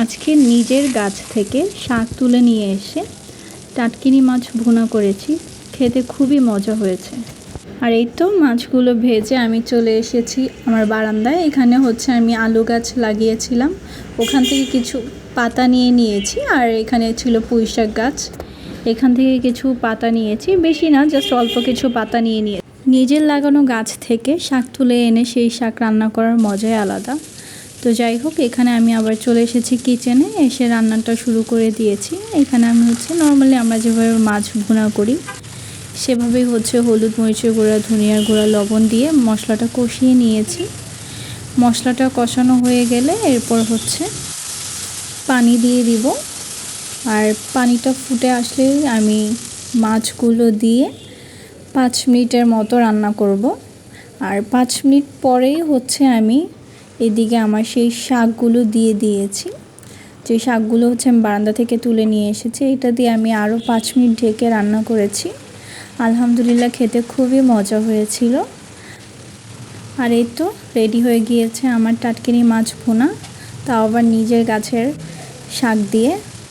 আজকে নিজের গাছ থেকে শাক তুলে নিয়ে এসে টাটকিনি মাছ ভুনা করেছি। খেতে খুবই মজা হয়েছে। আর এই তো মাছগুলো ভেজে আমি চলে এসেছি আমার বারান্দায়। এখানে আমি আলু গাছ লাগিয়েছিলাম, ওখান থেকে কিছু পাতা নিয়ে নিয়েছি। আর এখানে ছিল পুঁই শাক গাছ, এখান থেকে কিছু পাতা নিয়েছি, বেশি না, জাস্ট অল্প কিছু পাতা নিয়ে নিজের লাগানো গাছ থেকে শাক তুলে এনে সেই শাক রান্না করার মজাই আলাদা। তো যাই হোক, এখানে আমি আবার চলে এসেছি কিচেনে, এসে রান্নাটা শুরু করে দিয়েছি। এখানে আমি নর্মালি আমরা যেভাবে মাছ ভুনা করি সেভাবেই হলুদ, মরিচের গুঁড়া, ধনিয়ার গুঁড়া, লবণ দিয়ে মশলাটা কষিয়ে নিয়েছি। মশলাটা কষানো হয়ে গেলে এরপর পানি দিয়ে দিব। আর পানিটা ফুটে আসলে আমি মাছগুলো দিয়ে 5 মিনিটের মতো রান্না করব। আর 5 মিনিট পরেই আমি এদিকে আমার সেই শাকগুলো দিয়ে দিয়েছি। যে শাকগুলো আমি বারান্দা থেকে তুলে নিয়ে এসেছি, এটা দিয়ে আমি আরও 5 মিনিট ঢেকে রান্না করেছি। আলহামদুলিল্লাহ, খেতে খুবই মজা হয়েছিল। আর এই তো রেডি হয়ে গিয়েছে আমার টাটকিনি মাছ ভুনা, তাও আবার নিজের গাছের শাক দিয়ে।